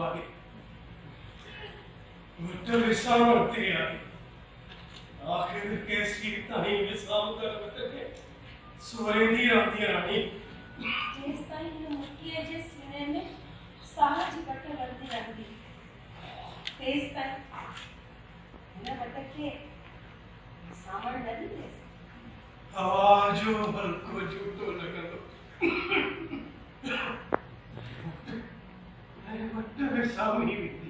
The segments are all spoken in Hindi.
आगे मुझे विश्राम तेरे आगे आखिर कैसी ताई विश्राम कर बतके सुरेंदी रानी रानी जिस ताई ने मुक्की है जिस सीने में साहस इकट्ठे करती रहती तेज ताई न बतके सामर नहीं है आवाजो हल्को झूठो लगा दो मुझे विश्राम ही बीती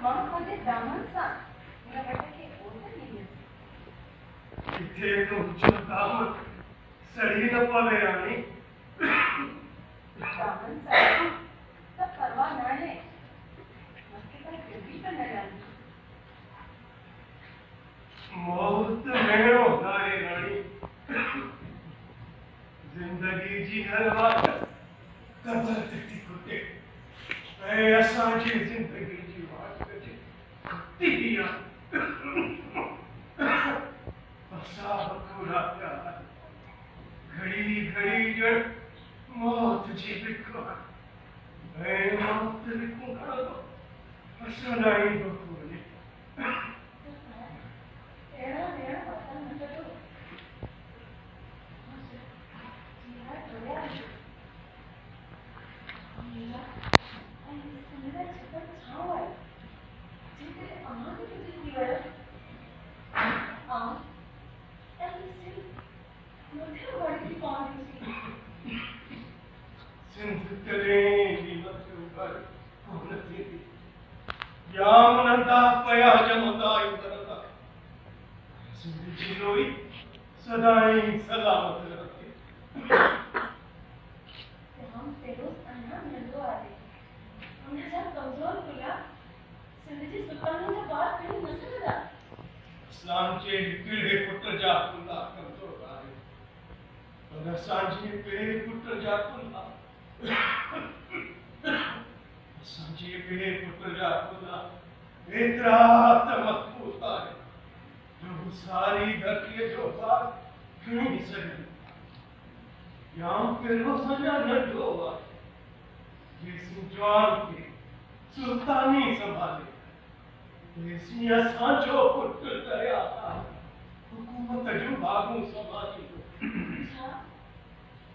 मां मुझे दामन सा न बतके ओढ़ नहीं है इथे तो जो दामन सड़ी न पावे रानी दामन सा सब परवाह न है मक्के पर भी तो न जानी मौत में होता है रानी जिंदगी जी हर बात कदर देती कुत्ते ऐसा जी जिंदगी जी बात करते कुत्ती दिया बसा पूरा प्यार घड़ी घड़ी जड़ मौत जी बिको मैं मौत बिको खड़ा तो असनाई बकोले एड़ा एड़ा पता नहीं तो जीरा जोया नीला आई सुंदर छतर छाव है जिसे अम्मा की तुझे दीवार ऐसी सिर्फ मुझे बड़ी कौन सी सिंध करेंगी मत ऊपर कौन थी यामनता पया जमता इधरता सिंध जिलोई सदाई सलामत रहते हम तेरोस अन्ना नंदो आले हमने जब कमजोर हुआ सिंधजी सुल्तान ने बात कही नजर लगा इस्लाम के पीढ़े पुत्र जाकुल्ला कमजोर आए अगर सांझे पीढ़े पुत्र जाकुल्ला सांझे पीढ़े पुत्र जाकुल्ला इतना तमक्कुत है जो सारी धरती जो बात नहीं सही यहाँ पे रोज़ाना न हुआ जिस जवान के सुल्तानी संभाले ऐसी सांचो पुत्र दया था हुकूमत जो बागू संभाली अच्छा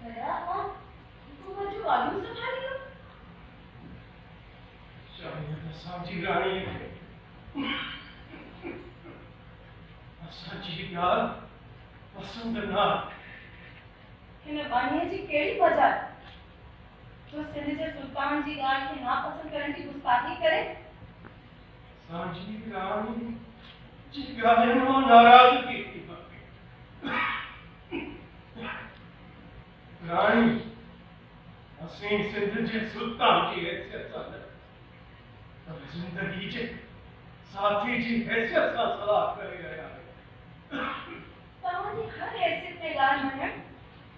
दया और हुकूमत जो बालू संभाली हो शायद सांची रानी है सांची यार पसंद ना हिन बानिया जी केड़ी वजह जो सिंध जे सुल्तान जी ॻाल्हि खे नापसंद करण जी गुस्ताखी करे सांची रानी जी ॻाल्हि मां नाराज़गी थी रानी असीं सिंध जे सुल्तान जी हैसियत सां न पर जिंदगी जे साथी जी हैसियत सां सलाह करे रहिया आहियूं तव्हांजी हर हैसियत ते ॻाल्हि मञण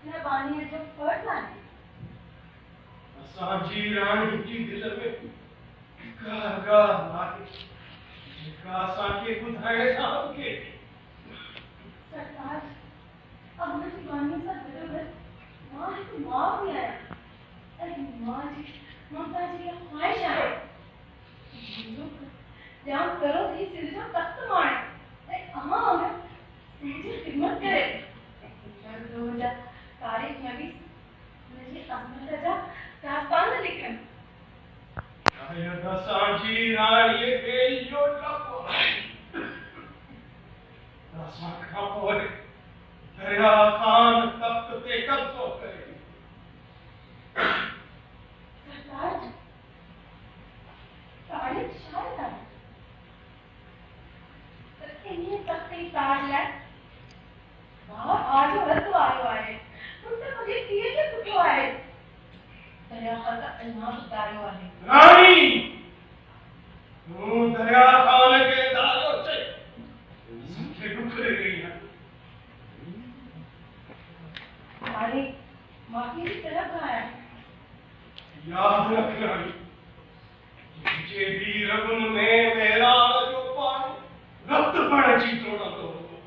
हिन बानीअ जो फर्ज़ आहे असांजी रानी जी दिल में का ॻाल्हि आहे जेका असांखे ॿुधाइण सां अॻे सरकार अब मुझे बानीअ सां गॾोगॾु मां हिकु माउ बि आहियां ऐं मां जी ममता जी इहा ख़्वाहिश आहे ध्यानु करो ही सिंध जो तख़्त माणे ऐं अमां हुन सिंध जी ख़िदमत करे जा तारीख़ में भी मुझे अहमद जा दास्तान लिखन शायद असांजी राणीअ खे इहो डपु आहे असां खां पोइ दरिया ख़ान तख़्त ते कब्ज़ो करे सरकार तारीख़ शायद आहे त इन्हीअ तख़्त जी ताज लाइ आजो रद्द आयो आहे तुम त मुझे पीए खे पुछो आहे दरिया ख़ान का इल्हाम उतारियो आहे रानी तूं दरिया ख़ान खे दालो चई असांखे ॾुख ॾेई रही आहे मारे माफ़ी की तरफ आया याद रख रानी जे भी रगुन में मेरान जो पानी रक्त पण जी तोड़ंदो हो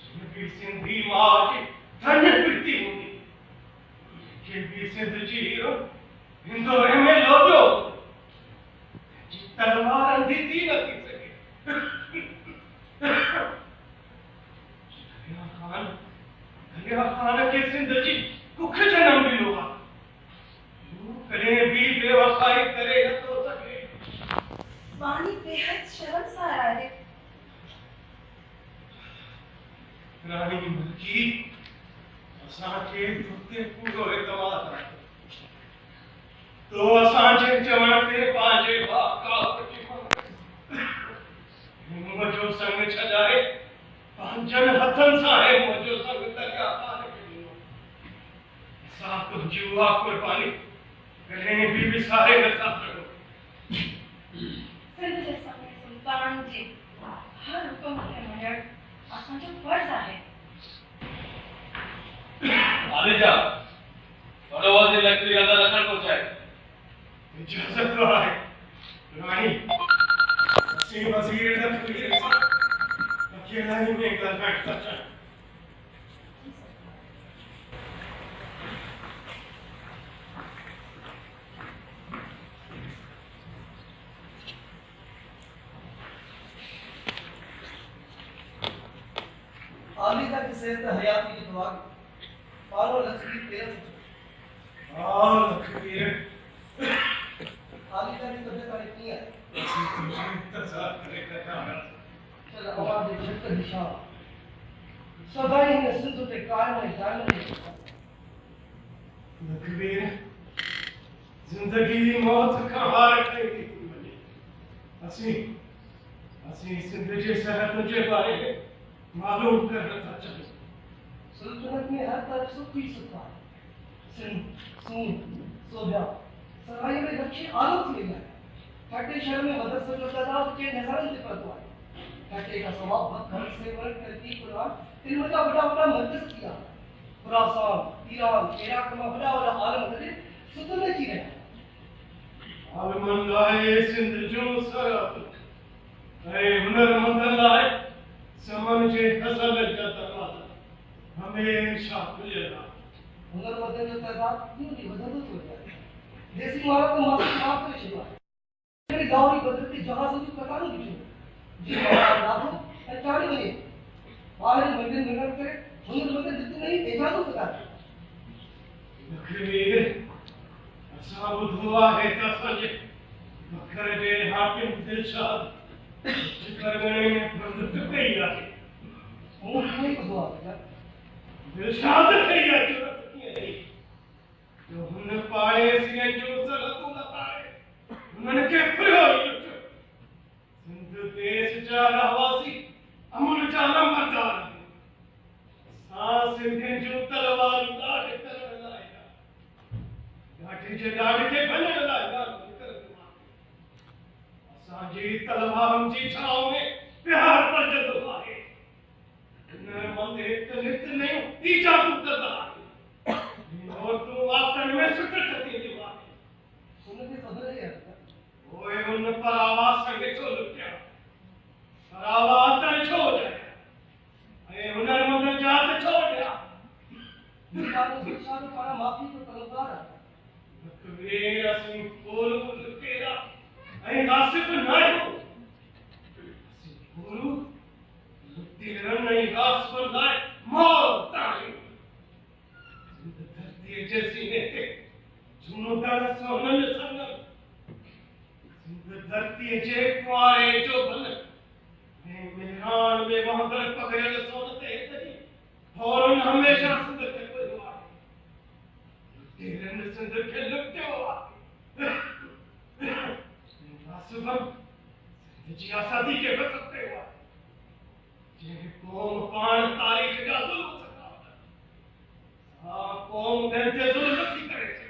जिनकी सिंधी मां जी धन पीती हूंदी के भी सिंध जी इंदौर में लोटो तलवार अंधी थी न थी सके दरिया खान के सिंध जी कुख जन्म भी होगा करे भी बेवफाई करे न तो सके वाणी बेहद शर्मसार आहे रानी मलकी असांखे दुते पूरो एतमाद आहे तो असांजे चवण ते पंहिंजे बाकावत खे मुंहिंजो संग छॾाए पंहिंजनि हथनि सां आहे मुंहिंजो संग दरिया खान खे ॾिनो असां तुंहिंजी उहा कुर्बानी कॾहिं बि विसारे नथा सघूं सिंध जे समय सुल्तान जी हर हुकुम खे मञणु असांजो फर्ज़ आहे आलिजा बड़ो वज़ीर लकड़ी अंदर रखण को चाहे इजाज़त तो आहे रानी असीं वज़ीर लकड़ी सां अकेला ही में ॻाल्हाइण था चाहियूं आलिजा की सेहत हयाती की दुआ पारो लक्ष्मी तेरह लकड़ी आलिजा की तबीयत वाली नहीं है असीं तुझे इंतज़ार करे रहिया हुआसीं चल आवाज दे शक्कर दिशा सदाई ने सिंधु ते कायम है जान में लकबीर जिंदगी मौत का हार कई थी वञे असीं सिंध जे सिहत जे बारे में मालूम करण था चाहियूं सुल्तानत में हर तरफ सुख ही सुख है सिंध सून सोबिया सराय में दक्षिण आलोक ले गया काटे शहर में मदरसा जो तादाद के नजारन से पड़ता है काटे का स्वभाव बहुत घर से वर्ग करती कुरान इल्म का बड़ा मर्कज किया खुरासान ईरान इराक में बड़ा आलम करे सुतने की रहा आलमन लाए सिंध जो सरब ऐ हुनरमंद लाए समन जे हसल जा दरवाजा हमेशा खुलियल आहे हुनरमंद जो तादाद क्यों नहीं वधंदो थो वञे देसी मारा तो मात्र माफ करे छॾियो आहे अहिड़ी गांव जी बदलती जहाज़ जूं कतारूं ॾिठियूं जी मारा ॾाढो ऐं चाढ़ी वञे ॿाहिरि मंदिर मिलण करे हुनरमंद ॾिठी नहीं एजादो कतार लकबीर असां ॿुधो आहे त असांजे बखर जे हाकिम दिलशाद करगणे में प्रवृत्त कई आहे हूं कीअं ॿुधो आहे दिलशाद कई आहे जरूरत कीअं रही जो हुन पाड़े सिंहनि जो ज़रतूं न पाड़े हुननि खे खुलियो ई लुटियो सिंध देश जा रहवासी अमुल जा नंबरदार असां सिंधियुनि जूं तलवारूं ॾाढे करण लाइ ॾाढे जे ॾाढ खे भञण लाइ ॻाल्हि करंदो आहे असांजी तलवारुनि जी छांव में प्यार पलजंदो आहे हुनरमंद हिकु नित नयूं ईजादूं कंदा आहिनि औरतूं वातनि में सुट थींदियूं आहिनि हुनखे ख़बर ई आहे ओए हुन परावा संग छो लुटिया परावा अतन छो ॾिया ऐं हुनरमंद जा हथ छो ॾिया निकालो शिक्षा में पारा माफी तो तलबदार है लकबीर असीं फूल लुटेरा ऐं गासिब न आहियूं असीं फूल लुटेरनि ऐं गासिबनि लाइ मौत आहियूं सिंध धरतीअ जे सीने ते झूमंदड़ सोनल संगम सिंध धरतीअ जे कुआरे जो भल ऐं मेहरान में वहंदड़ पगड़ियल सोन ते हेतरी फौरन हमेशा सिंध खे पियो आहे लुटेरनि सिंध खे लुटियो आहे गासिबनि सिंध जी आज़ादी खे ग़स्ब कयो आहे जंहिं क़ौम पाण तारीख़ जा ज़ुल्म सका सा क़ौम ॿियनि ते ज़ुल्म नथी करे सघे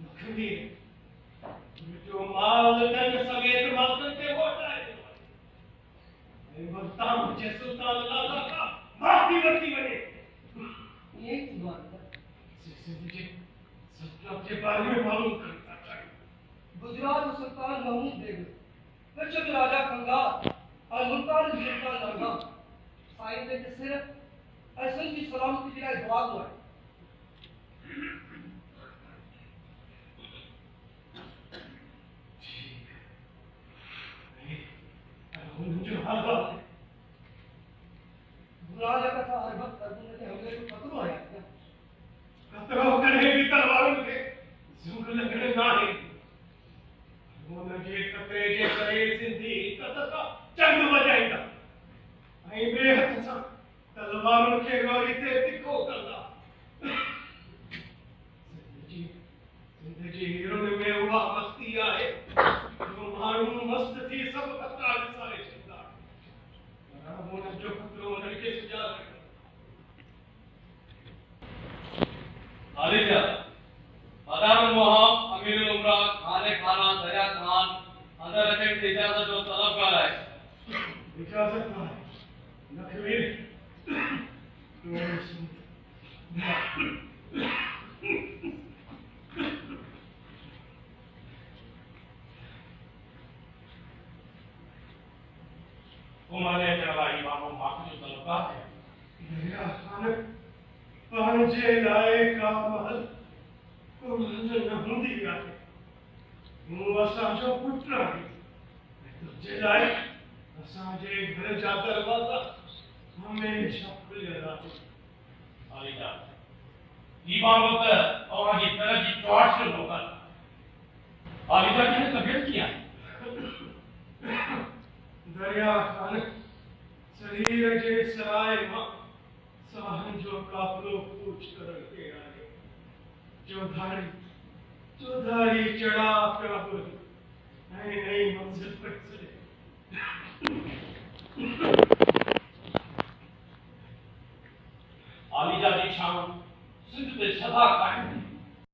लखबीर जो माल धन समेत मालकनि खे मोटाए ॾिनो आहे ऐं मुल्तान जे सुल्तान लाला खां माफ़ी वठी वञे यही तो बात है सिंध जे सल्तनत जे बारे में मालूम करण था चाहियूं गुजरात जो सुल्तान महमूद बेग कच्छ जो राजा कंगार और मुल्तान जो सुल्तान नरगा साईं ते सिर्फ ऐसे की सलामती के लिए दुआ हुआ है। जो हाल बुरा लगा था हर वक्त अर्जुन के हमले को खतरा आया क्या? खतरों करे भी तलवारों के जुग लगने ना है वो नजे कते जे करे सिंधी कतका चंग बजाएगा आई बेहद सा तलवारों के गोरी ते तिखो करदा जिंदगी हिरोन में हुआ मस्ती आए जो मारू मस्त थी सब कतरा सारे चिंता वो न जो खतरों न के सजा आलिजा अदारुल मोहम अमीरुल उमरा खाने खाना दरिया खान अंदर रखने की इजाजत जो तलबगार है इजाजत ना नखवीर उमाने चला इमाम बाकी जो तलबगार है दरिया खान पांचे लाए का महल को महल न हुंदी आए हूं असां जो पुत्र आहियूं तुंहिंजे लाइ असांजे घर जा दरवाज़ा हमेशा खुलियल आहिनि आलिजा इमाम त तव्हांजी तरह जी चौट जो मोकल आलिजा की तबियत कीअं आहे दरिया खान शरीर जे सराय मां साहन जो काफिलो कूच करण के आए चौधारी चढ़ा पिया नई नई मंजिल पर चले आलिजा जी शाम सिंध ते सदा कायम